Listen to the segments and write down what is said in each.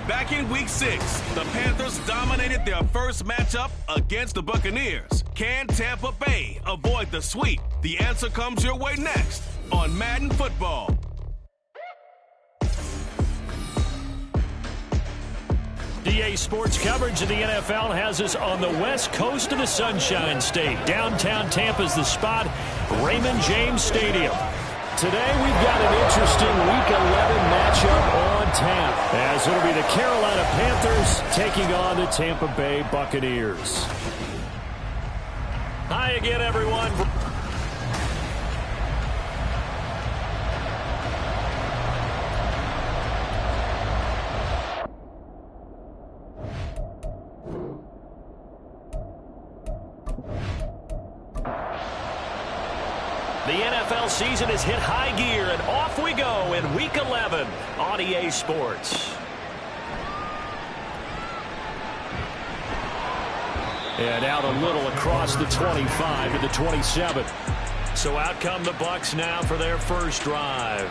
Back in Week 6, the Panthers dominated their first matchup against the Buccaneers. Can Tampa Bay avoid the sweep? The answer comes your way next on Madden Football. DA Sports coverage of the NFL has us on the west coast of the Sunshine State. Downtown Tampa's the spot, Raymond James Stadium. Today we've got an interesting Week 11 matchup on tap, as it'll be the Carolina Panthers taking on the Tampa Bay Buccaneers. Hi again, everyone. The NFL season has hit high gear, and off we go in Week 11 on EA Sports. And out a little across the 25 to the 27. So out come the Bucs now for their first drive.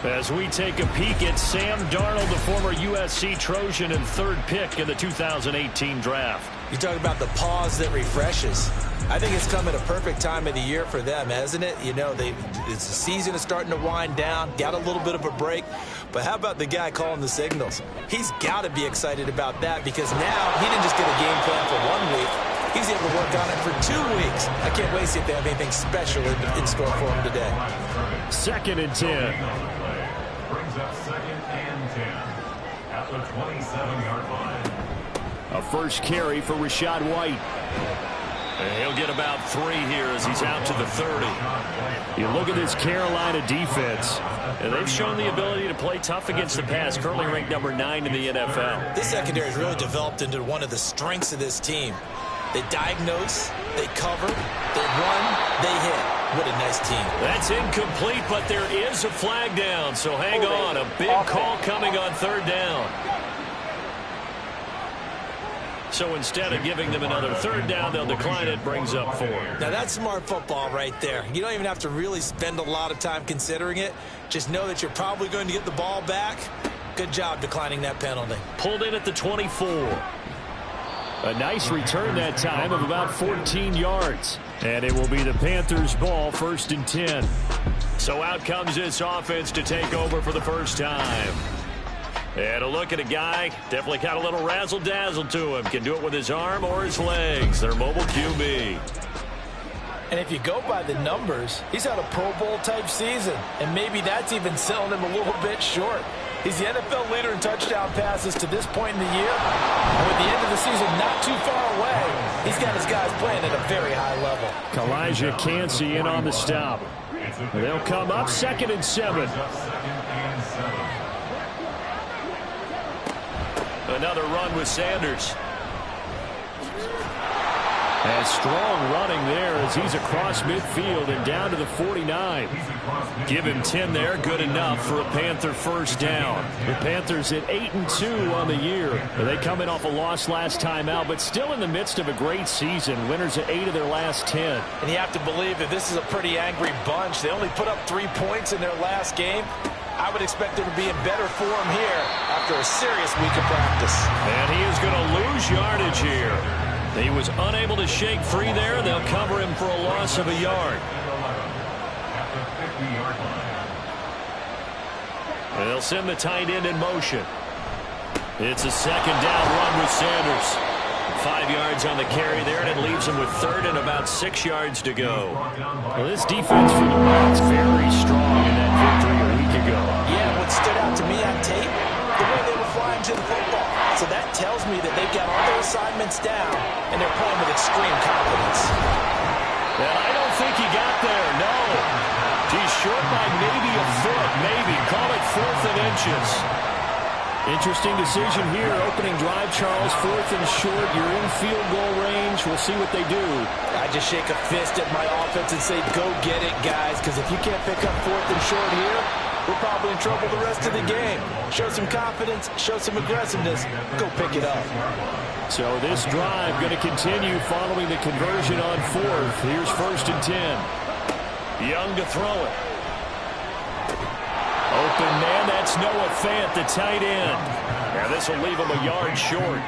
As we take a peek at Sam Darnold, the former USC Trojan and third pick in the 2018 draft. You talk about the pause that refreshes. I think it's come at a perfect time of the year for them, hasn't it? You know, the season is starting to wind down, got a little bit of a break. But how about the guy calling the signals? He's got to be excited about that, because now he didn't just get a game plan for 1 week. He's able to work on it for 2 weeks. I can't wait to see if they have anything special in store for him today. 2nd and 10. Brings up 2nd and 10 at the 27-yard line. A first carry for Rachaad White. And he'll get about 3 here as he's out to the 30. You look at this Carolina defense, and they've shown the ability to play tough against the pass, currently ranked number 9 in the NFL. This secondary has really developed into one of the strengths of this team. They diagnose, they cover, they run, they hit. What a nice team. That's incomplete, but there is a flag down, so hang on. A big call coming on 3rd down. So instead of giving them another 3rd down, they'll decline it. Brings up 4. Now that's smart football right there. You don't even have to really spend a lot of time considering it. Just know that you're probably going to get the ball back. Good job declining that penalty. Pulled in at the 24. A nice return that time of about 14 yards. And it will be the Panthers' ball, 1st and 10. So out comes this offense to take over for the first time. And a look at a guy, definitely got a little razzle-dazzle to him. Can do it with his arm or his legs. Their mobile QB. And if you go by the numbers, he's had a Pro Bowl-type season. And maybe that's even selling him a little bit short. He's the NFL leader in touchdown passes to this point in the year. And with the end of the season not too far away, he's got his guys playing at a very high level. Kalijah Kancey in on the stop. They'll come up 2nd and 7. Another run with Sanders. And strong running there as he's across midfield and down to the 49. Give him 10 there, good enough for a Panther first down. The Panthers at 8-2 on the year. They come in off a loss last time out, but still in the midst of a great season. Winners at 8 of their last 10. And you have to believe that this is a pretty angry bunch. They only put up 3 points in their last game. I would expect them to be in better form here after a serious week of practice. And he is going to lose yardage here. He was unable to shake free there. They'll cover him for a loss of a yard. And they'll send the tight end in motion. It's a 2nd down run with Sanders. 5 yards on the carry there, and it leaves him with 3rd and about 6 yards to go. Well, this defense for the Bucs very strong in that victory a week ago. Yeah, what stood out to me on tape, the way they were flying to the football. So that tells me that they've got all their assignments down, and they're playing with extreme confidence. And I don't think he got there, no. He's short by maybe a foot, maybe. Call it 4th and inches. Interesting decision here. Opening drive, Charles. 4th and short. You're in field goal range. We'll see what they do. I just shake a fist at my offense and say, go get it, guys, because if you can't pick up 4th and short here, we're probably in trouble the rest of the game. Show some confidence, show some aggressiveness, go pick it up. So this drive going to continue following the conversion on 4th. Here's 1st and 10. Young to throw it. Open man, that's Noah Fant, the tight end. And this will leave him a yard short.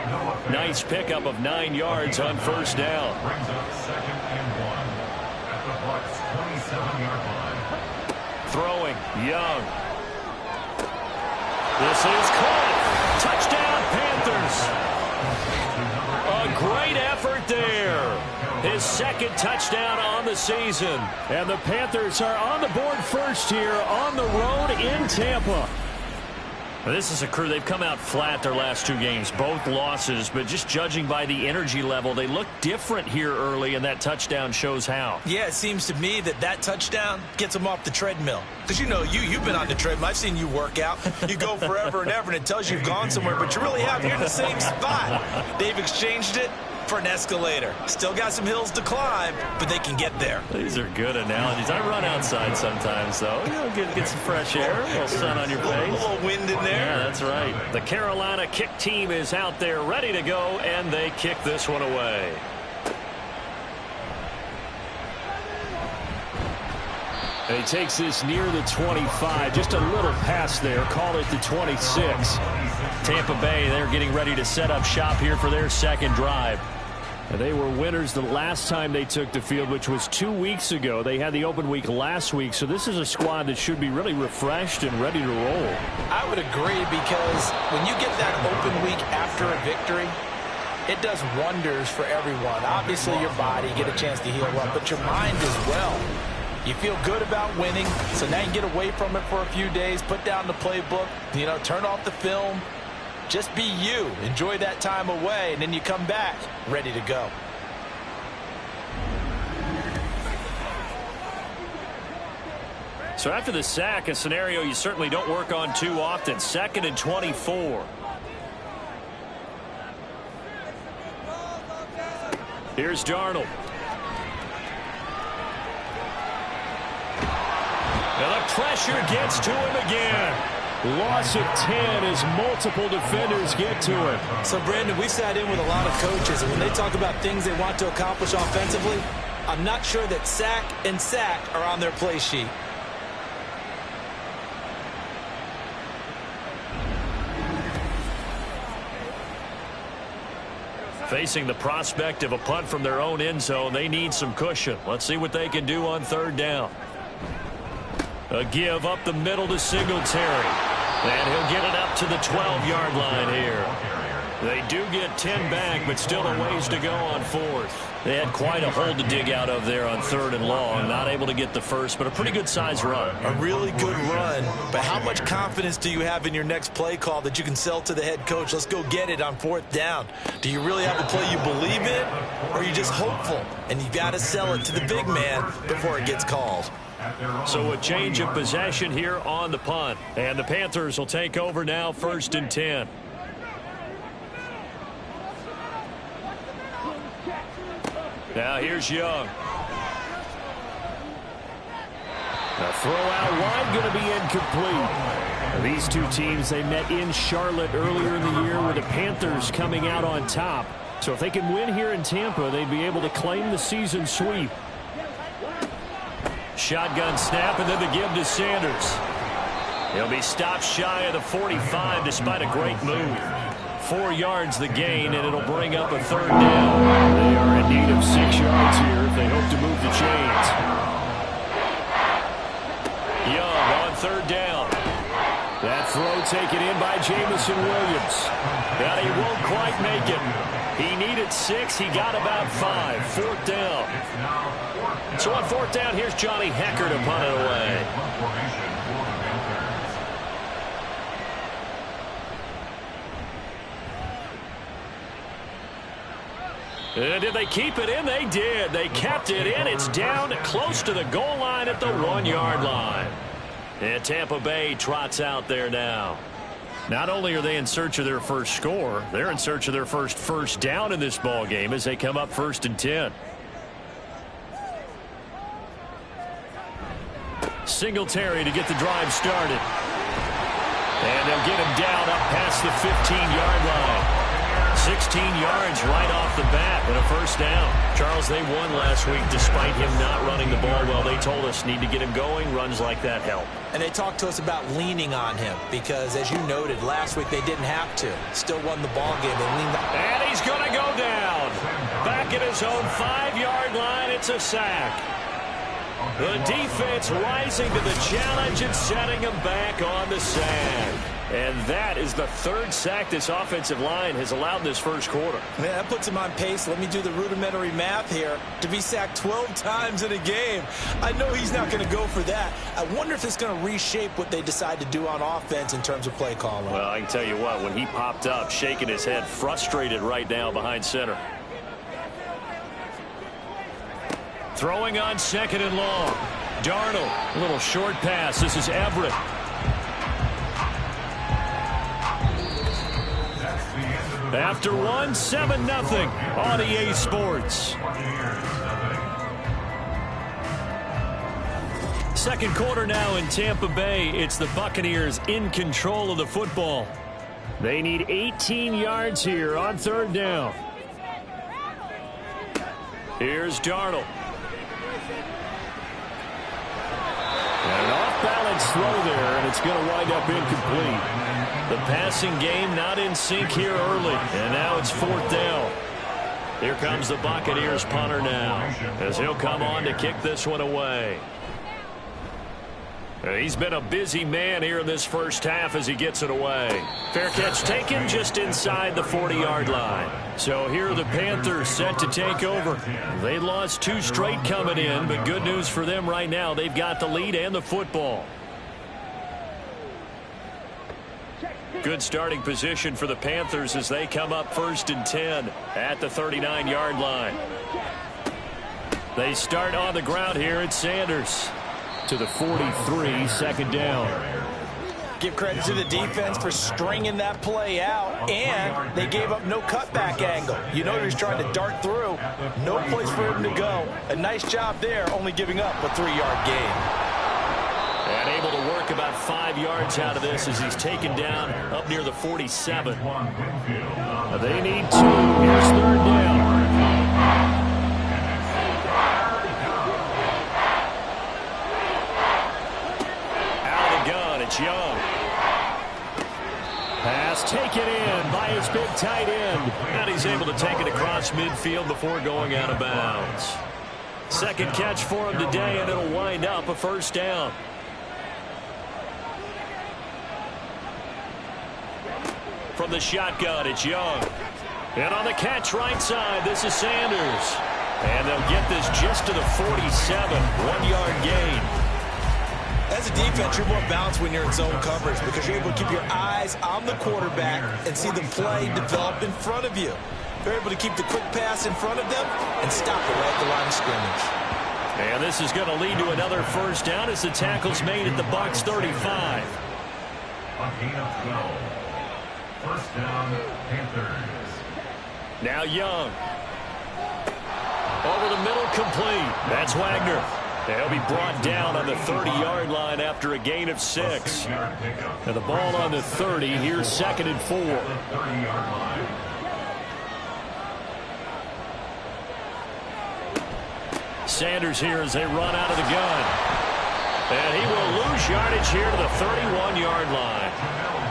Nice pickup of 9 yards on first down. Brings up 2nd and 1 at the Bucs' 27-yard line. Throwing, Young. This is caught. Touchdown, Panthers. A great effort there. His 2nd touchdown on the season. And the Panthers are on the board first here on the road in Tampa. This is a crew, they've come out flat their last 2 games, both losses, but just judging by the energy level, they look different here early, and that touchdown shows how. Yeah, it seems to me that touchdown gets them off the treadmill. Because, you've been on the treadmill. I've seen you work out. You go forever and ever, and it tells you you've gone somewhere, but you really have. You're in the same spot. They've exchanged it for an escalator. Still got some hills to climb, but they can get there. These are good analogies. I run outside sometimes, though. Get some fresh air, a little sun on your face. A little wind in there. Yeah, that's right. The Carolina kick team is out there ready to go, and they kick this one away. He takes this near the 25, just a little pass there, call it the 26. Tampa Bay, they're getting ready to set up shop here for their 2nd drive. They were winners the last time they took the field, which was 2 weeks ago. They had the open week last week, so this is a squad that should be really refreshed and ready to roll. I would agree, because when you get that open week after a victory, it does wonders for everyone. Obviously, your body, get a chance to heal up, but your mind as well. You feel good about winning, so now you can get away from it for a few days, put down the playbook, turn off the film. Just be you. Enjoy that time away, and then you come back ready to go. So after the sack, a scenario you certainly don't work on too often. 2nd and 24. Here's Darnold. And the pressure gets to him again. Loss of 10 as multiple defenders get to him. So, Brandon, we sat in with a lot of coaches, and when they talk about things they want to accomplish offensively, I'm not sure that sack and sack are on their play sheet. Facing the prospect of a punt from their own end zone, they need some cushion. Let's see what they can do on 3rd down. A give up the middle to Singletary. And he'll get it up to the 12-yard line here. They do get 10 back, but still a ways to go on 4th. They had quite a hole to dig out of there on 3rd and long. Not able to get the first, but a pretty good size run. A really good run. But how much confidence do you have in your next play call that you can sell to the head coach? Let's go get it on 4th down. Do you really have a play you believe in, or are you just hopeful? And you got to sell it to the big man before it gets called. So a change of possession here on the punt. And the Panthers will take over now, 1st and 10. Now here's Young. The throw out wide going to be incomplete. These two teams, they met in Charlotte earlier in the year with the Panthers coming out on top. So if they can win here in Tampa, they'd be able to claim the season sweep. Shotgun snap, and then the give to Sanders. He'll be stopped shy of the 45 despite a great move. 4 yards the gain, and it'll bring up a 3rd down. They are in need of 6 yards here if they hope to move the chains. Young on 3rd down. That throw taken in by Jamison Williams. But he won't quite make it. He needed 6. He got about 5. 4th down. So on 4th down, here's Johnny Hekker to punt it away. And did they keep it in? They did. They kept it in. It's down close to the goal line at the 1-yard line. And Tampa Bay trots out there now. Not only are they in search of their first score, they're in search of their first down in this ball game as they come up 1st and 10. Singletary to get the drive started. And they'll get him down up past the 15-yard line. 16 yards right off the bat and a first down. Charles, they won last week despite him not running the ball well. They told us need to get him going. Runs like that help. And they talked to us about leaning on him because, as you noted, last week they didn't have to. Still won the ball game. They leaned on. And he's going to go down. Back at his own 5-yard line. It's a sack. The defense rising to the challenge and setting him back on the sack. And that is the third sack this offensive line has allowed this first quarter. Man, that puts him on pace. Let me do the rudimentary math here. To be sacked 12 times in a game. I know he's not going to go for that. I wonder if it's going to reshape what they decide to do on offense in terms of play calling. Well, I can tell you what, when he popped up, shaking his head, frustrated right now behind center. Throwing on 2nd and long. Darnold, a little short pass. This is Everett. After one, 7-0 on EA Sports. Second quarter now in Tampa Bay. It's the Buccaneers in control of the football. They need 18 yards here on 3rd down. Here's Darnold. And an off-balance throw there, and it's going to wind up incomplete. The passing game not in sync here early, and now it's 4th down. Here comes the Buccaneers punter now, as he'll come on to kick this one away. He's been a busy man here in this first half as he gets it away. Fair catch taken just inside the 40-yard line. So here are the Panthers set to take over. They lost 2 straight coming in, but good news for them right now. They've got the lead and the football. Good starting position for the Panthers as they come up 1st and 10 at the 39-yard line. They start on the ground here at Sanders. To the 43, 2nd down. Give credit to the defense for stringing that play out, and they gave up no cutback angle. You know he's trying to dart through. No place for him to go. A nice job there, only giving up a 3-yard gain. And able to work about 5 yards out of this as he's taken down up near the 47. They need 2. Here's 3rd down. It's Young. Pass taken in by his big tight end. And he's able to take it across midfield before going out of bounds. Second catch for him today, and it'll wind up a 1st down. From the shotgun, it's Young. And on the catch right side, this is Sanders. And they'll get this just to the 47. 1-yard gain. As a defense, you're more balanced when you're in zone coverage because you're able to keep your eyes on the quarterback and see the play develop in front of you. You're able to keep the quick pass in front of them and stop it right at the line of scrimmage. And this is going to lead to another 1st down as the tackle's made at the Bucs 35. A gain of 12. 1st down, Panthers. Now Young. Over the middle, complete. That's Wagner. They'll be brought down on the 30-yard line after a gain of 6. And the ball on the 30. Here's 2nd and 4. Sanders here as they run out of the gun. And he will lose yardage here to the 31-yard line.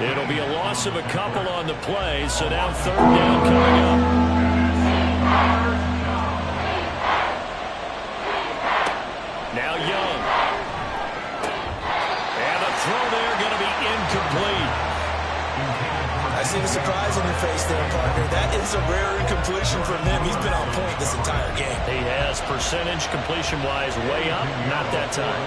It'll be a loss of a couple on the play, so now 3rd down coming up. Now Young. And the throw there going to be incomplete. I see the surprise on your face there, partner. That is a rare incompletion from him. He's been on point this entire game. He has percentage completion-wise way up. Not that time.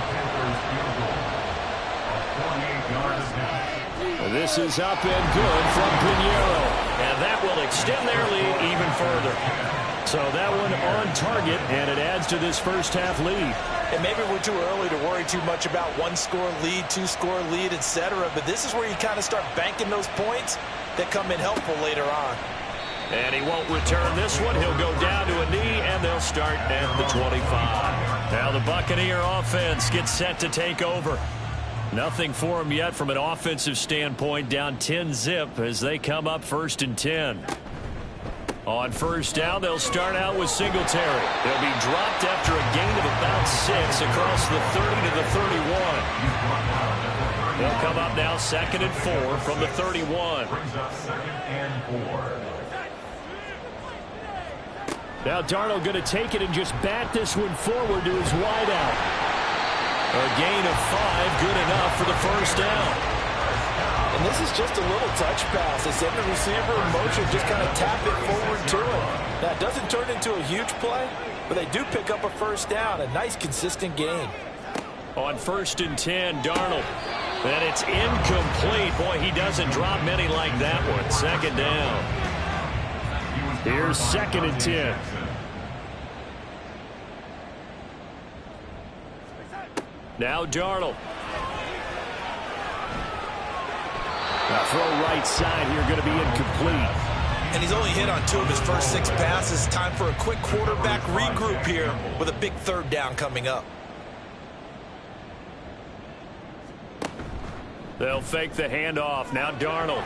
This is up and good from Pinheiro. And that will extend their lead even further. So that one on target, and it adds to this first half lead. And maybe we're too early to worry too much about 1-score lead, 2-score lead, etc. But this is where you kind of start banking those points that come in helpful later on. And he won't return this one. He'll go down to a knee, and they'll start at the 25. Now the Buccaneer offense gets set to take over. Nothing for them yet from an offensive standpoint, down 10-zip as they come up 1st and 10. On first down, they'll start out with Singletary. They'll be dropped after a gain of about 6 across the 30 to the 31. They'll come up now 2nd and 4 from the 31. Brings up 2nd and 4. Now Darnold going to take it and just bat this one forward to his wideout. A gain of 5, good enough for the first down. And this is just a little touch pass. They send the receiver in motion, just kind of tap it forward to him. Now, it doesn't turn into a huge play, but they do pick up a first down. A nice, consistent gain. On 1st and 10, Darnold. And it's incomplete. Boy, he doesn't drop many like that one. 2nd down. Here's 2nd and 10. Now Darnold. Now throw right side here, going to be incomplete. And he's only hit on 2 of his first 6 passes. Time for a quick quarterback regroup here with a big 3rd down coming up. They'll fake the handoff. Now Darnold.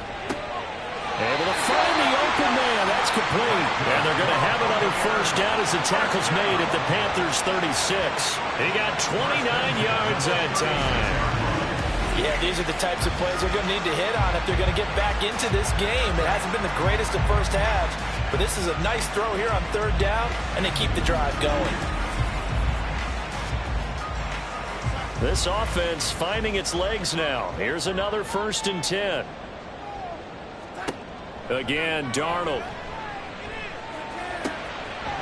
Able to find the open man. That's complete. And they're going to have another first down as the tackle's made at the Panthers' 36. He got 29 yards that time. Yeah, these are the types of plays they're going to need to hit on if they're going to get back into this game. It hasn't been the greatest of first halves, but this is a nice throw here on 3rd down, and they keep the drive going. This offense finding its legs now. Here's another 1st and 10. Again, Darnold.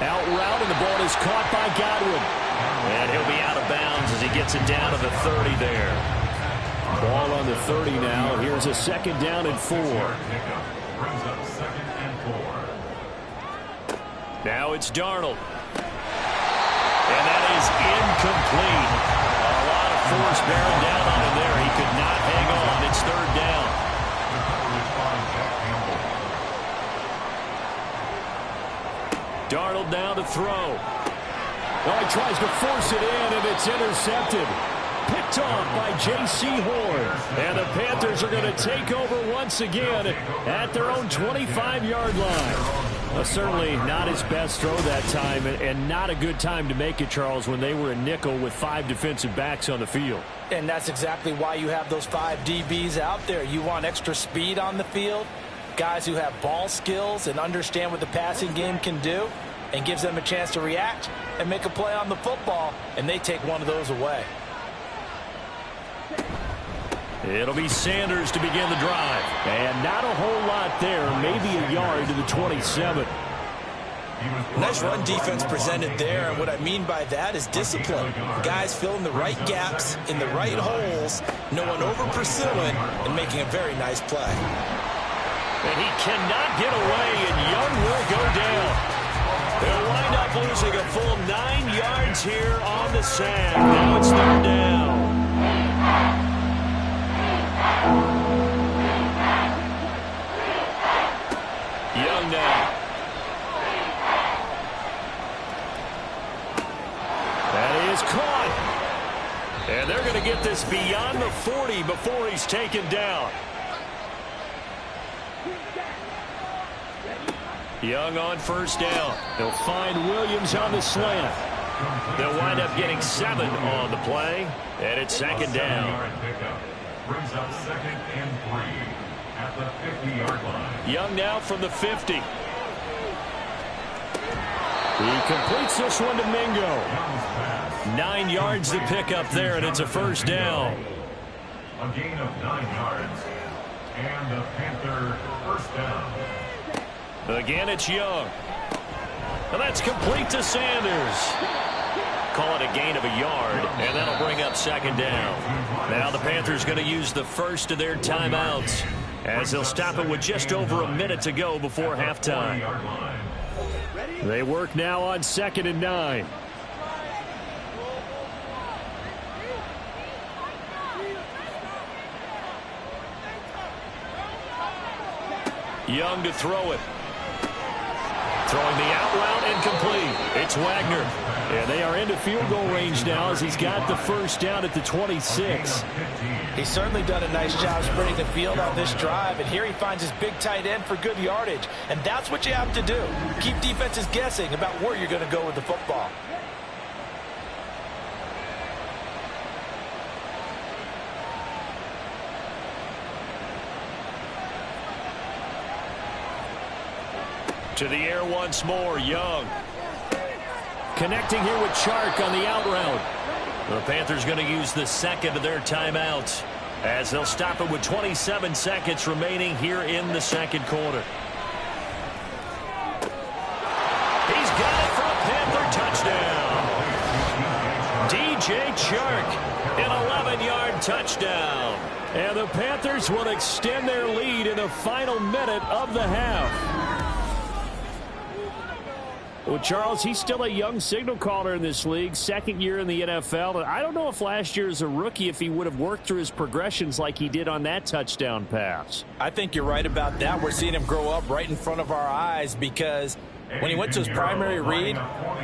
Out route, and the ball is caught by Godwin. And he'll be out of bounds as he gets it down to the 30 there. Ball on the 30 now. Here's a 2nd down and 4. Brings up 2nd and 4. Now it's Darnold. And that is incomplete. A lot of force bearing down on him there. He could not hang on. It's 3rd down. Darnold now to throw. Oh, he tries to force it in, and it's intercepted. Picked off by J.C. Horn. And the Panthers are going to take over once again at their own 25-yard line. Certainly not his best throw that time, and not a good time to make it, Charles, when they were a nickel with 5 defensive backs on the field. And that's exactly why you have those 5 DBs out there. You want extra speed on the field, guys who have ball skills and understand what the passing game can do, and gives them a chance to react and make a play on the football, and they take one of those away. It'll be Sanders to begin the drive. And not a whole lot there, maybe a yard to the 27. Nice run defense presented there, and what I mean by that is discipline. Guys filling the right gaps in the right holes, no one over-pursuing, and making a very nice play. And he cannot get away, and Young will go down. They'll wind up losing a full 9 yards here on the sack. Now it's 3rd down. Young now. That is caught. And they're going to get this beyond the 40 before he's taken down. Young on first down. They'll find Williams on the slant. They'll wind up getting 7 on the play. And it's 2nd down. Brings up 2nd and 3 at the 50-yard line. Young now from the 50. He completes this one to Mingo. 9 yards to pick up there, and it's a first down. A gain of 9 yards. And the Panther first down. Again, it's Young. And that's complete to Sanders. Call it a gain of a yard, and that'll bring up 2nd down. Now the Panthers going to use the first of their timeouts as they'll stop it with just over a minute to go before halftime. They work now on 2nd and 9. Young to throw it. Throwing the out route incomplete. It's Wagner. And they are into field goal range now as he's got the first down at the 26. He's certainly done a nice job spreading the field on this drive, and here he finds his big tight end for good yardage. And that's what you have to do. Keep defenses guessing about where you're going to go with the football. To the air once more, Young. Connecting here with Chark on the out route. The Panthers going to use the second of their timeouts as they'll stop it with 27 seconds remaining here in the second quarter. He's got it for a Panther touchdown. DJ Chark, an 11-yard touchdown. And the Panthers will extend their lead in the final minute of the half. Well, Charles, he's still a young signal caller in this league, second year in the NFL. And I don't know if last year as a rookie, if he would have worked through his progressions like he did on that touchdown pass. I think you're right about that. We're seeing him grow up right in front of our eyes because when he went to his primary read,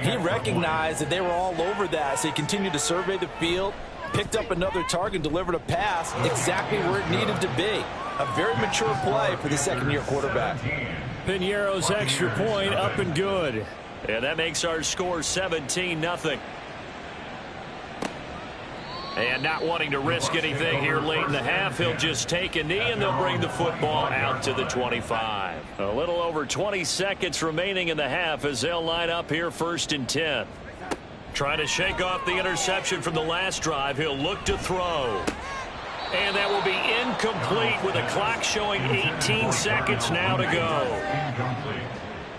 he recognized that they were all over that. So he continued to survey the field, picked up another target, delivered a pass exactly where it needed to be. A very mature play for the second-year quarterback. Piñeiro's extra point up and good. And that makes our score 17-0. And not wanting to risk anything here late in the half, he'll just take a knee and they'll bring the football out to the 25. A little over 20 seconds remaining in the half as they'll line up here 1st and 10. Trying to shake off the interception from the last drive. He'll look to throw. And that will be incomplete with the clock showing 18 seconds now to go.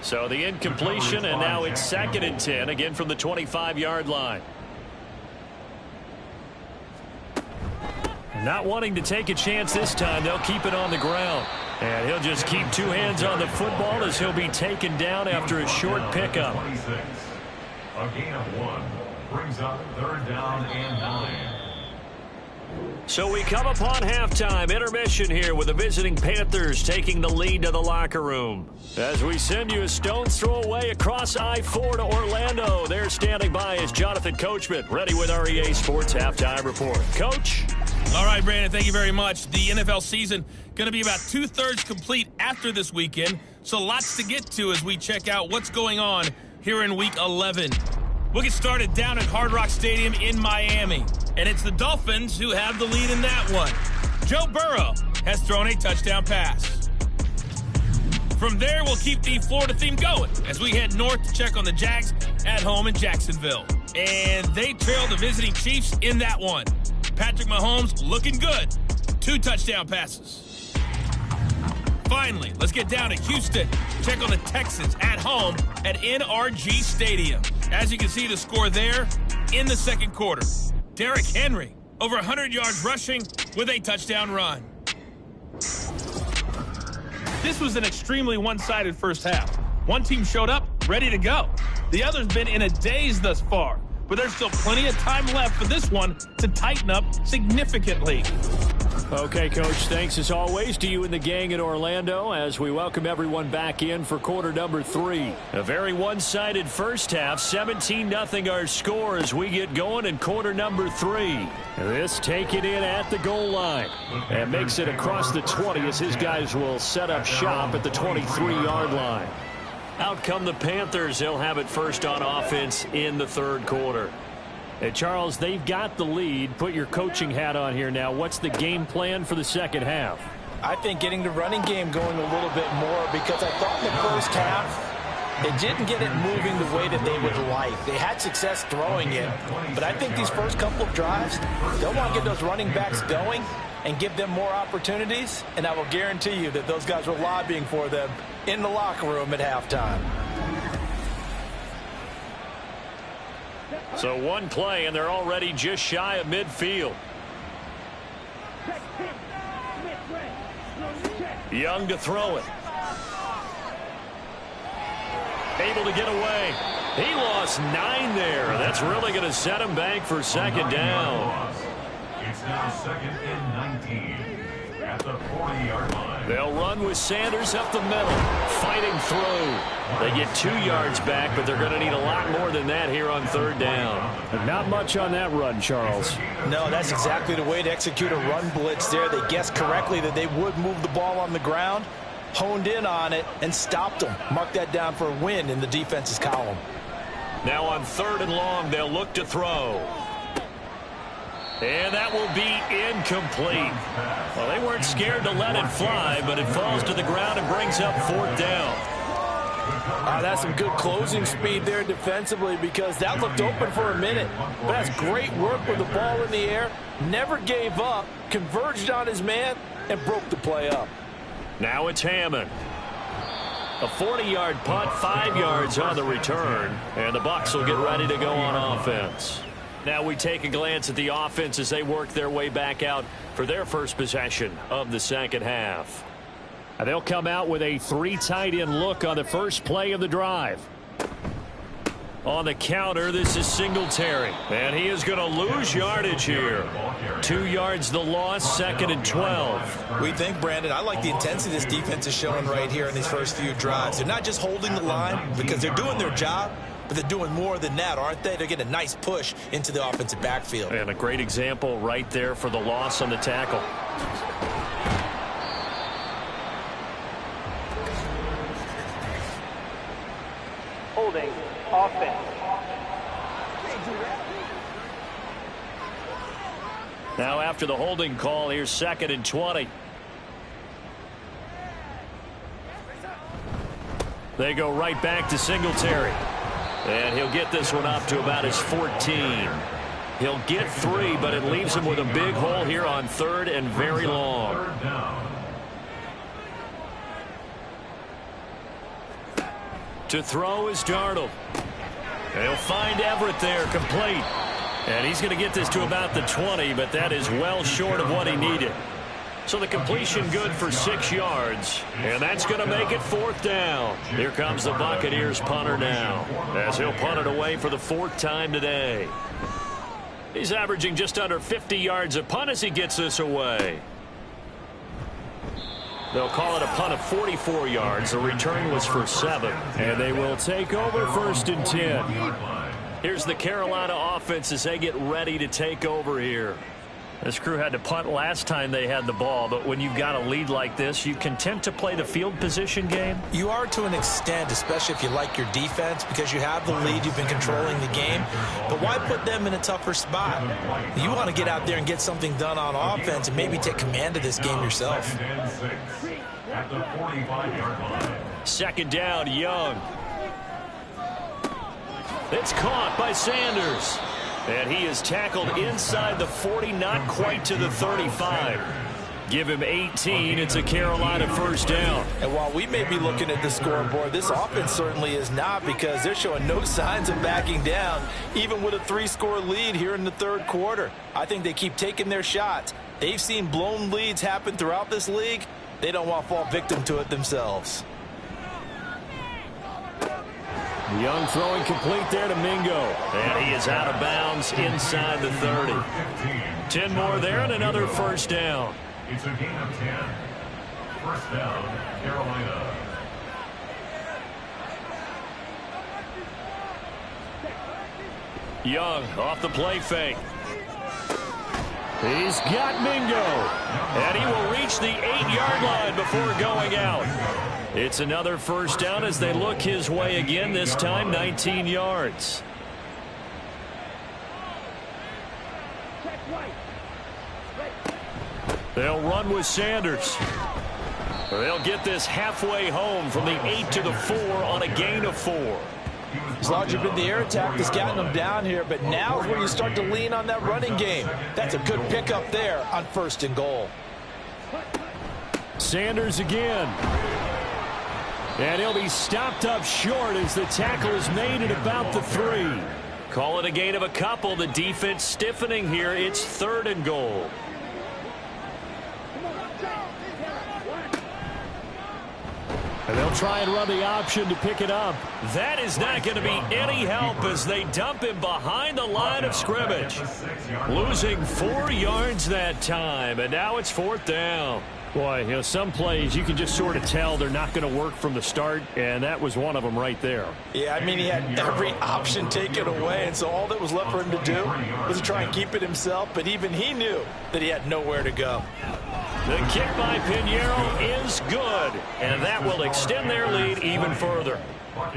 So the incompletion, and now it's 2nd and 10, again from the 25-yard line. Not wanting to take a chance this time, they'll keep it on the ground. And he'll just keep two hands on the football as he'll be taken down after a short pickup. 26. A gain of 1 brings up 3rd down and 9. So we come upon halftime intermission here with the visiting Panthers taking the lead to the locker room. As we send you a stone's throw away across I-4 to Orlando. There standing by is Jonathan Coachman, ready with our EA Sports Halftime Report. Coach? All right, Brandon, thank you very much. The NFL season going to be about 2/3 complete after this weekend, so lots to get to as we check out what's going on here in Week 11. We'll get started down at Hard Rock Stadium in Miami, and it's the Dolphins who have the lead in that one. Joe Burrow has thrown a touchdown pass. From there, we'll keep the Florida theme going as we head north to check on the Jags at home in Jacksonville. And they trail the visiting Chiefs in that one. Patrick Mahomes looking good. 2 touchdown passes. Finally, let's get down to Houston. Check on the Texans at home at NRG Stadium. As you can see, the score there in the second quarter. Derrick Henry, over 100 yards rushing with a touchdown run. This was an extremely one-sided first half. One team showed up, ready to go. The other's been in a daze thus far, but there's still plenty of time left for this one to tighten up significantly. Okay, Coach, thanks as always to you and the gang in Orlando as we welcome everyone back in for quarter number 3. A very one-sided first half, 17-0 our score as we get going in quarter number 3. This taken in at the goal line and makes it across the 20 as his guys will set up shop at the 23-yard line. Out come the Panthers. They'll have it first on offense in the third quarter. Hey, Charles, they've got the lead. Put your coaching hat on here now. What's the game plan for the second half? I think getting the running game going a little bit more because I thought in the first half they didn't get it moving the way that they would like. They had success throwing it, but I think these first couple of drives, they'll want to get those running backs going and give them more opportunities, and I will guarantee you that those guys were lobbying for them in the locker room at halftime. So one play, and they're already just shy of midfield. Young to throw it. Able to get away. He lost 9 there. That's really going to set him back for second down. It's now 2nd and 19. At the the 40-yard line. They'll run with Sanders up the middle. Fighting through. They get 2 yards back, but they're going to need a lot more than that here on third down. Not much on that run, Charles. No, that's exactly the way to execute a run blitz there. They guessed correctly that they would move the ball on the ground, honed in on it, and stopped them. Mark that down for a win in the defense's column. Now on third and long, they'll look to throw. And that will be incomplete. Well, they weren't scared to let it fly, but it falls to the ground and brings up fourth down. That's some good closing speed there defensively, because that looked open for a minute. But that's great work with the ball in the air. Never gave up, converged on his man, and broke the play up. Now it's Hammond. A 40-yard punt, 5 yards on the return, and the Bucs will get ready to go on offense. Now we take a glance at the offense as they work their way back out for their first possession of the second half. And they'll come out with a 3 tight end look on the first play of the drive. On the counter, this is Singletary, and he is going to lose yardage here. 2 yards the loss, second and 12. We think, Brandon, I like the intensity this defense is showing right here in these first few drives. They're not just holding the line because they're doing their job, but they're doing more than that, aren't they? They're getting a nice push into the offensive backfield. And a great example right there for the loss on the tackle. Holding offense. Now after the holding call, here's second and 20. They go right back to Singletary. And he'll get this one up to about his 14. He'll get 3, but it leaves him with a big hole here on third and very long. To throw is Darnold. And he'll find Everett there, complete. And he's going to get this to about the 20, but that is well short of what he needed. So the completion good for 6 yards, and that's going to make it fourth down. Here comes the Buccaneers punter now, as he'll punt it away for the 4th time today. He's averaging just under 50 yards a punt as he gets this away. They'll call it a punt of 44 yards. The return was for 7. And they will take over first and 10. Here's the Carolina offense as they get ready to take over here. This crew had to punt last time they had the ball, but when you've got a lead like this, you content to play the field position game? You are to an extent, especially if you like your defense, because you have the lead, you've been controlling the game. But why put them in a tougher spot? You want to get out there and get something done on offense and maybe take command of this game yourself. At the 45-yard line. Second down, Young. It's caught by Sanders. And he is tackled inside the 40, not quite to the 35. Give him 18. It's a Carolina first down. And while we may be looking at the scoreboard, this offense certainly is not, because they're showing no signs of backing down, even with a 3-score lead here in the third quarter. I think they keep taking their shots. They've seen blown leads happen throughout this league. They don't want to fall victim to it themselves. Young throwing complete there to Mingo. And he is out of bounds inside the 30. 10 more there and another first down. It's a gain of 10. First down, Carolina. Young off the play fake. He's got Mingo. And he will reach the 8-yard line before going out. It's another first down as they look his way again, this time 19 yards. They'll run with Sanders. They'll get this halfway home from the 8 to the 4 on a gain of 4. It's largely been the air attack that's gotten them down here, but now is where you start to lean on that running game. That's a good pickup there on first and goal. Sanders again. And he'll be stopped up short as the tackle is made at about the 3. Call it a gain of a couple. The defense stiffening here. It's third and goal. And they'll try and run the option to pick it up. That is not going to be any help as they dump him behind the line of scrimmage. Losing 4 yards that time, and now it's fourth down. Boy, you know, some plays you can just sort of tell they're not going to work from the start, and that was one of them right there. Yeah, I mean, he had every option taken away, and so all that was left for him to do was to try and keep it himself, but even he knew that he had nowhere to go. The kick by Pinheiro is good, and that will extend their lead even further.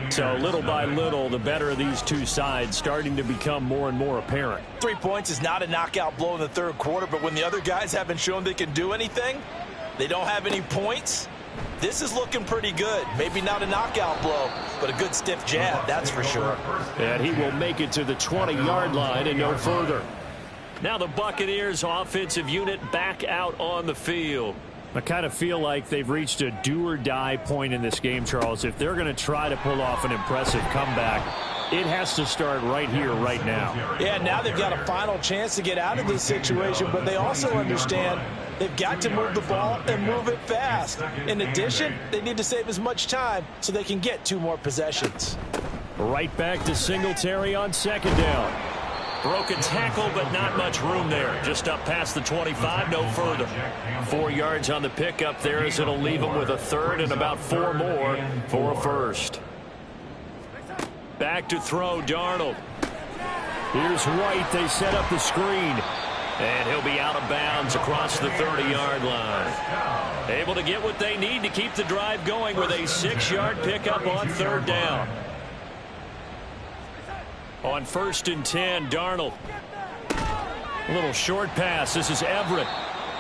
So little by little, the better of these two sides starting to become more and more apparent. 3 points is not a knockout blow in the third quarter, but when the other guys haven't shown they can do anything, they don't have any points, this is looking pretty good. Maybe not a knockout blow, but a good stiff jab, that's for sure. And he will make it to the 20-yard line and no further. Now the Buccaneers offensive unit back out on the field. I kind of feel like they've reached a do-or-die point in this game, Charles. If they're going to try to pull off an impressive comeback, it has to start right here, right now. Yeah, now they've got a final chance to get out of this situation, but they also understand they've got to move the ball and move it fast. In addition, they need to save as much time so they can get 2 more possessions. Right back to Singletary on second down. Broken tackle, but not much room there. Just up past the 25, no further. 4 yards on the pickup there as it'll leave them with a third and about 4 more for a first. Back to throw, Darnold. Here's White. They set up the screen. And he'll be out of bounds across the 30-yard line. Able to get what they need to keep the drive going with a 6-yard pickup on third down. On 1st and 10, Darnold. A little short pass. This is Everett.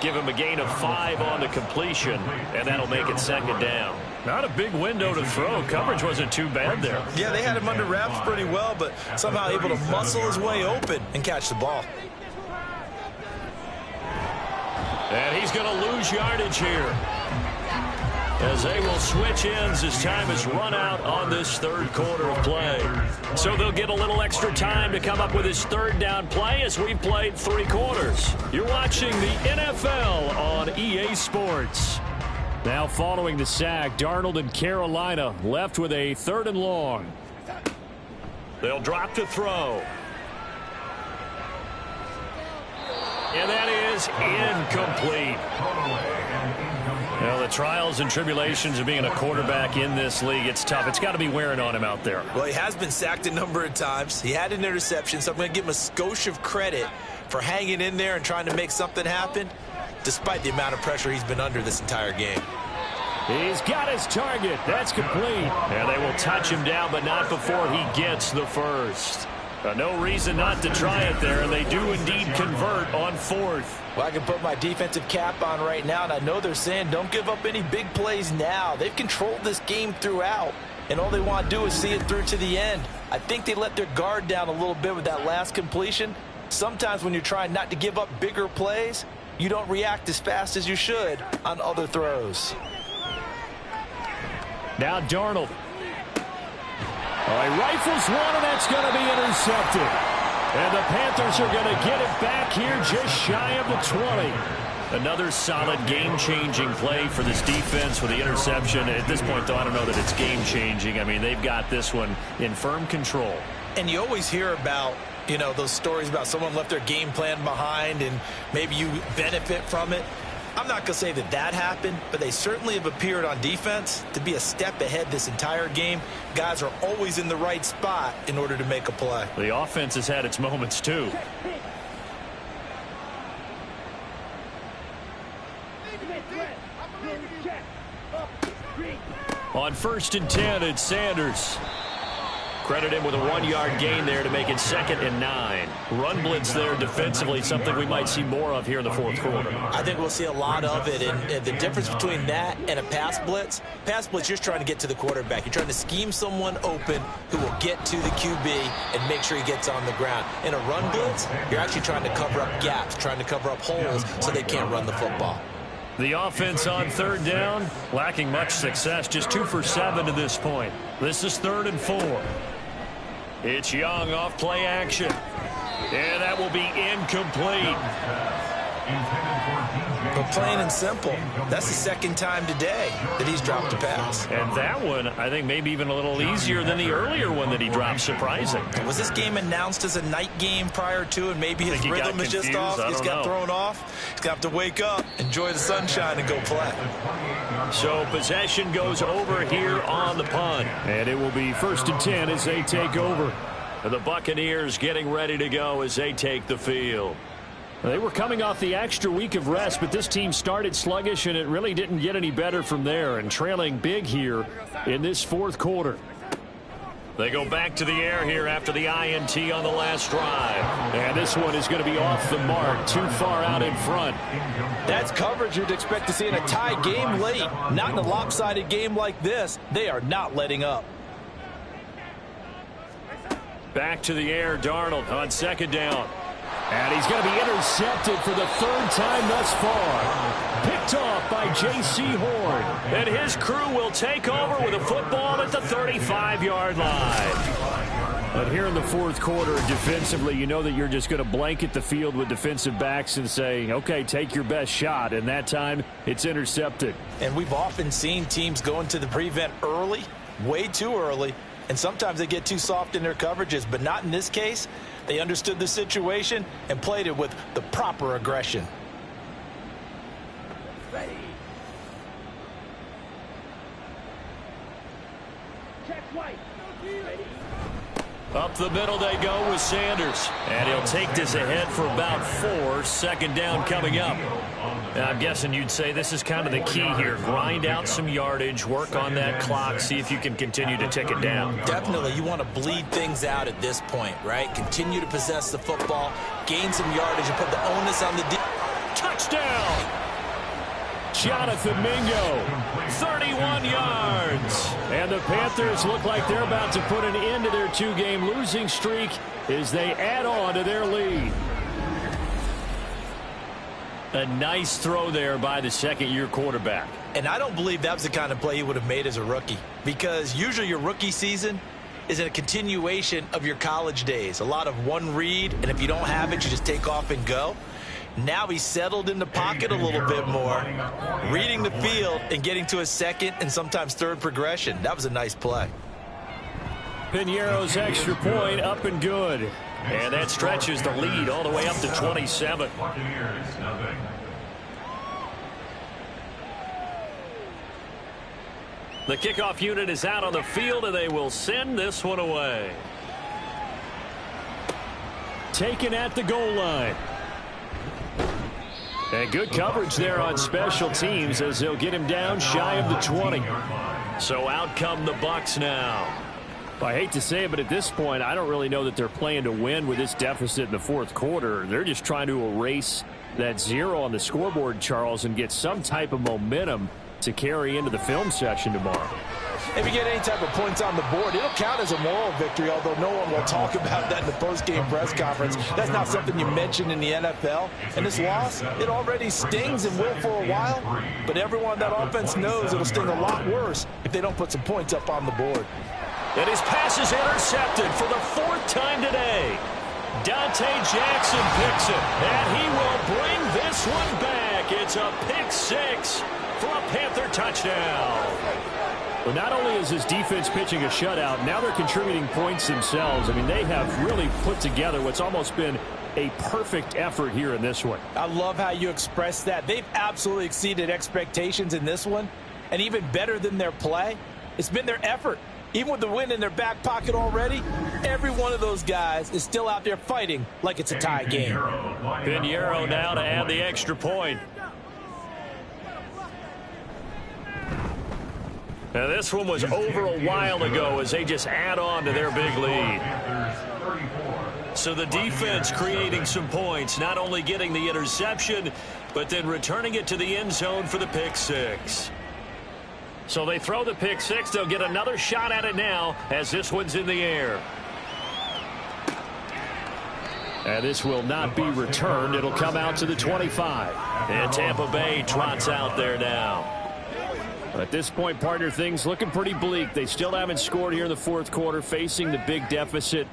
Give him a gain of 5 on the completion, and that'll make it second down. Not a big window to throw. Coverage wasn't too bad there. Yeah, they had him under wraps pretty well, but somehow able to muscle his way open and catch the ball. And he's going to lose yardage here, as they will switch ends as time is run out on this third quarter of play. So they'll get a little extra time to come up with his third down play as we've played 3 quarters. You're watching the NFL on EA Sports. Now following the sack, Darnold and Carolina left with a 3rd and long. They'll drop to throw. And that is incomplete. Well, the trials and tribulations of being a quarterback in this league, it's tough. It's got to be wearing on him out there. Well, he has been sacked a number of times. He had an interception, so I'm going to give him a skosh of credit for hanging in there and trying to make something happen, despite the amount of pressure he's been under this entire game. He's got his target. That's complete. And they will touch him down, but not before he gets the first. No reason not to try it there, and they do indeed convert on 4th. Well, I can put my defensive cap on right now, and I know they're saying don't give up any big plays now. They've controlled this game throughout, and all they want to do is see it through to the end. I think they let their guard down a little bit with that last completion. Sometimes when you're trying not to give up bigger plays, you don't react as fast as you should on other throws. Now Darnold. All right, rifles one, and that's going to be intercepted. And the Panthers are going to get it back here just shy of the 20. Another solid game-changing play for this defense with the interception. At this point, though, I don't know that it's game-changing. I mean, they've got this one in firm control. And you always hear about, you know, those stories about someone left their game plan behind and maybe you benefit from it. I'm not going to say that that happened, but they certainly have appeared on defense to be a step ahead this entire game. Guys are always in the right spot in order to make a play. The offense has had its moments, too. On 1st and 10, it's Sanders. Credit him with a 1-yard gain there to make it 2nd and 9. Run blitz there defensively, something we might see more of here in the 4th quarter. I think we'll see a lot of it, and the difference between that and a pass blitz, you're just trying to get to the quarterback. You're trying to scheme someone open who will get to the QB and make sure he gets on the ground. In a run blitz, you're actually trying to cover up gaps, trying to cover up holes so they can't run the football. The offense on 3rd down, lacking much success, just 2 for 7 to this point. This is 3rd and 4. It's Young off play action. And that will be incomplete. But plain and simple, that's the second time today that he's dropped a pass. And that one, I think, maybe even a little easier than the earlier one that he dropped. Surprising. Was this game announced as a night game prior to, and maybe his rhythm is just off? He's got thrown off. He's going to have to wake up, enjoy the sunshine, and go play. So possession goes over here on the punt. And it will be 1st and 10 as they take over. The Buccaneers getting ready to go as they take the field. They were coming off the extra week of rest, but this team started sluggish, and it really didn't get any better from there, and trailing big here in this 4th quarter. They go back to the air here after the INT on the last drive. And this one is going to be off the mark, too far out in front. That's coverage you'd expect to see in a tie game late. Not in a lopsided game like this. They are not letting up. Back to the air, Darnold on 2nd down. And he's going to be intercepted for the 3rd time thus far. Picked off by J.C. Horn. And his crew will take over with a football at the 35-yard line. But here in the 4th quarter, defensively, you know that you're just going to blanket the field with defensive backs and say, okay, take your best shot. And that time, it's intercepted. And we've often seen teams go into the prevent early, way too early, and sometimes they get too soft in their coverages. But not in this case. They understood the situation and played it with the proper aggression. Ready. Check white. Ready. Up the middle they go with Sanders. And he'll take this ahead for about 4. 2nd down coming up. And I'm guessing you'd say this is kind of the key here. Grind out some yardage, work on that clock, see if you can continue to tick it down. Definitely, you want to bleed things out at this point, right? Continue to possess the football, gain some yardage, and put the onus on the touchdown! Jonathan Mingo, 31 yards. And the Panthers look like they're about to put an end to their 2-game losing streak as they add on to their lead. A nice throw there by the 2nd-year quarterback. And I don't believe that was the kind of play he would have made as a rookie, because usually your rookie season is a continuation of your college days. A lot of one read, and if you don't have it, you just take off and go. Now he's settled in the pocket a little bit more, reading the field and getting to his 2nd and sometimes 3rd progression. That was a nice play. Piñeiro's extra point up and good. And that stretches the lead all the way up to 27. The kickoff unit is out on the field, and they will send this one away. Taken at the goal line. And good coverage there on special teams as they'll get him down shy of the 20. So out come the Bucs now. I hate to say it, but at this point, I don't really know that they're playing to win with this deficit in the 4th quarter. They're just trying to erase that 0 on the scoreboard, Charles, and get some type of momentum to carry into the film session tomorrow. If you get any type of points on the board, it'll count as a moral victory, although no one will talk about that in the post-game press conference. That's not something you mention in the NFL. And this loss, it already stings and will for a while, but everyone on that offense knows it'll sting a lot worse if they don't put some points up on the board. And his pass is intercepted for the 4th time today. Dante Jackson picks it, and he will bring this one back. It's a pick 6 for a Panther touchdown. Well, not only is his defense pitching a shutout, now they're contributing points themselves. I mean, they have really put together what's almost been a perfect effort here in this one. I love how you express that. They've absolutely exceeded expectations in this one, and even better than their play, it's been their effort. Even with the win in their back pocket already, every one of those guys is still out there fighting like it's a tie game. Piñeiro now to add the extra point. Now this one was over a while ago as they just add on to their big lead. So the defense creating some points, not only getting the interception, but then returning it to the end zone for the pick 6. So they throw the pick 6. They'll get another shot at it now as this one's in the air. And this will not be returned. It'll come out to the 25. And Tampa Bay trots out there now. At this point, partner, things looking pretty bleak. They still haven't scored here in the fourth quarter, facing the big deficit.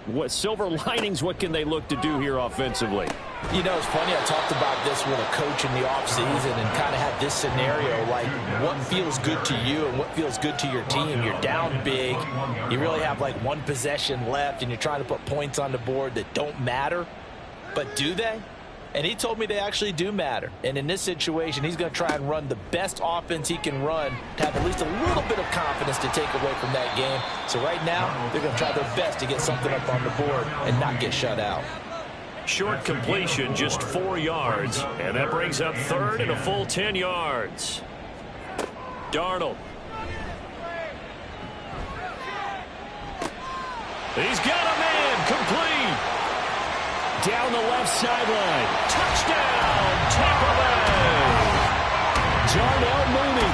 What silver linings, what can they look to do here offensively? You know, it's funny, I talked about this with a coach in the offseason and kind of had this scenario, like what feels good to you and what feels good to your team. You're down big. You really have like one possession left, and you're trying to put points on the board that don't matter. But do they? And he told me they actually do matter. And in this situation, he's going to try and run the best offense he can run to have at least a little bit of confidence to take away from that game. So right now, they're going to try their best to get something up on the board and not get shut out. Short completion, just 4 yards. And that brings up third and a full 10 yards. Darnold. He's got a man, complete. Down the left sideline. Touchdown, Tampa Bay. Darnell Mooney,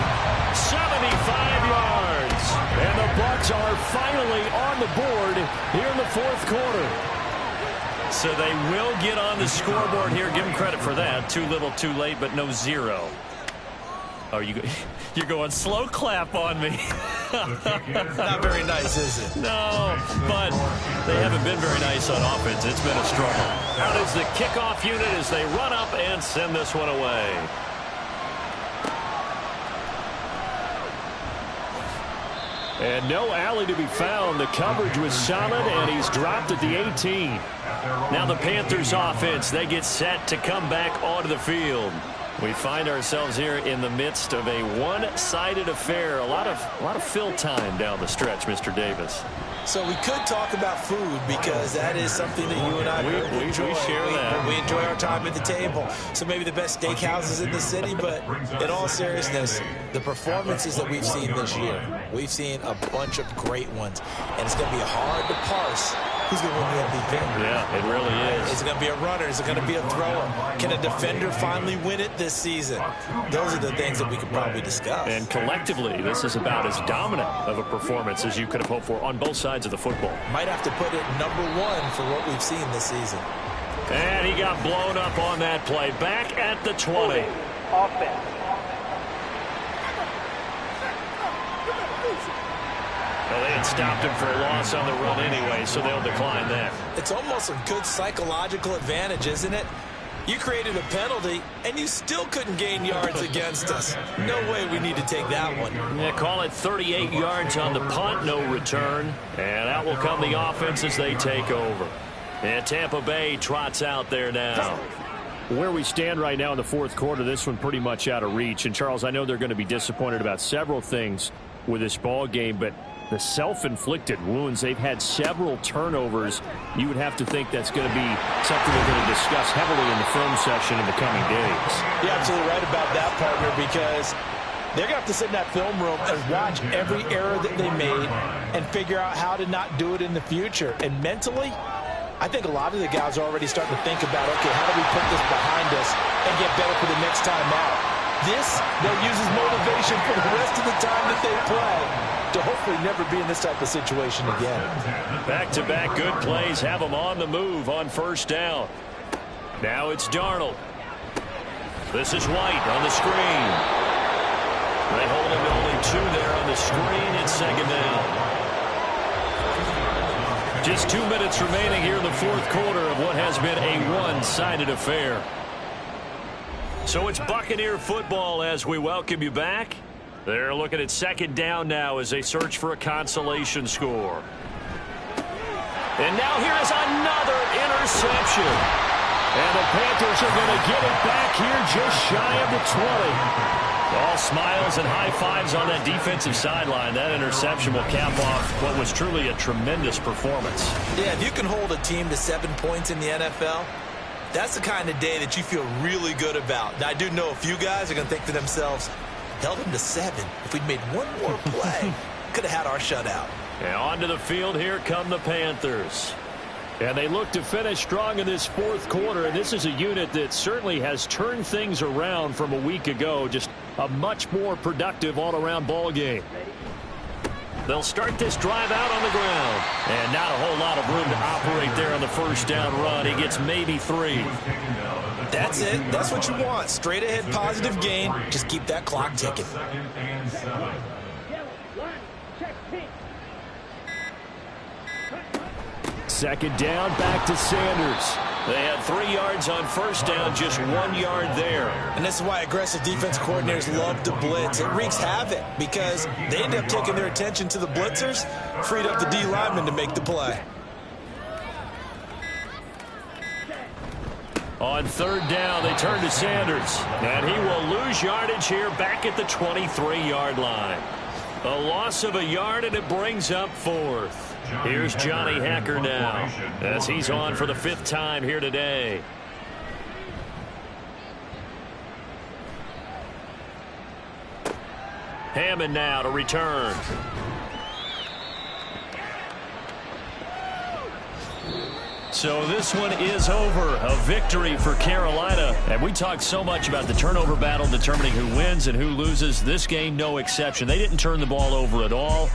75 yards. And the Bucs are finally on the board here in the fourth quarter. So they will get on the scoreboard here. Give them credit for that. Too little, too late, but no zero. Oh, you're going slow clap on me. Not very nice, is it? No, but they haven't been very nice on offense. It's been a struggle. Out is the kickoff unit as they run up and send this one away. And no alley to be found. The coverage was solid, and he's dropped at the 18. Now the Panthers offense, they get set to come back onto the field. We find ourselves here in the midst of a one-sided affair. A lot of fill time down the stretch, Mr. Davis. So we could talk about food because that is something that you and I enjoy. We share that. We enjoy our time at the table. So maybe the best steakhouses in the city, but in all seriousness, the performances that we've seen this year, we've seen a bunch of great ones. And it's going to be hard to parse who's going to win the MVP. Yeah, it really is. Is it going to be a runner? Is it going to be a thrower? Can a defender finally win it this season? Those are the things that we could probably discuss. And collectively, this is about as dominant of a performance as you could have hoped for on both sides of the football. Might have to put it #1 for what we've seen this season. And he got blown up on that play. Back at the 20. Offense. Well, they had stopped him for a loss on the run anyway, so they'll decline that. It's almost a good psychological advantage, isn't it? You created a penalty, and you still couldn't gain yards against us. No way we need to take that one. Yeah, call it 38 yards on the punt, no return. And out will come the offense as they take over. And Tampa Bay trots out there now. Where we stand right now in the fourth quarter, this one pretty much out of reach. And, Charles, I know they're going to be disappointed about several things with this ball game, but the self-inflicted wounds, they've had several turnovers. You would have to think that's going to be something they're going to discuss heavily in the film session in the coming days. You're absolutely right about that, partner, because they're going to have to sit in that film room and watch every error that they made and figure out how to not do it in the future. And mentally, I think a lot of the guys are already starting to think about, okay, how do we put this behind us and get better for the next time out? This, they'll use as motivation for the rest of the time that they play to hopefully never be in this type of situation again. Back-to-back good plays have them on the move on first down. Now it's Darnold. This is White on the screen. They hold him to only 2 there on the screen. It's second down. Just 2 minutes remaining here in the fourth quarter of what has been a one-sided affair. So it's Buccaneer football as we welcome you back. They're looking at second down now as they search for a consolation score. And now here is another interception. And the Panthers are going to get it back here just shy of the 20. All smiles and high fives on that defensive sideline. That interception will cap off what was truly a tremendous performance. Yeah, if you can hold a team to 7 points in the NFL, that's the kind of day that you feel really good about. Now, I do know a few guys are going to think to themselves, held them to 7. If we'd made one more play, could have had our shutout. And onto the field, here come the Panthers. And they look to finish strong in this fourth quarter, and this is a unit that certainly has turned things around from a week ago. Just a much more productive all-around ball game. They'll start this drive out on the ground. And not a whole lot of room to operate there on the first down run. He gets maybe 3. That's it. That's what you want. Straight ahead positive gain. Just keep that clock ticking. Second and 7. Yellow, line, check pink. Second down, back to Sanders. They had 3 yards on first down, just 1 yard there. And this is why aggressive defense coordinators love to blitz. It wreaks havoc because they end up taking their attention to the blitzers, freed up the D lineman to make the play. On third down, they turn to Sanders. And he will lose yardage here back at the 23-yard line. A loss of a yard, and it brings up 4th. Here's Johnny Hacker now, as he's on for the 5th time here today. Hammond now to return. So this one is over. A victory for Carolina. And we talked so much about the turnover battle determining who wins and who loses. This game, no exception. They didn't turn the ball over at all.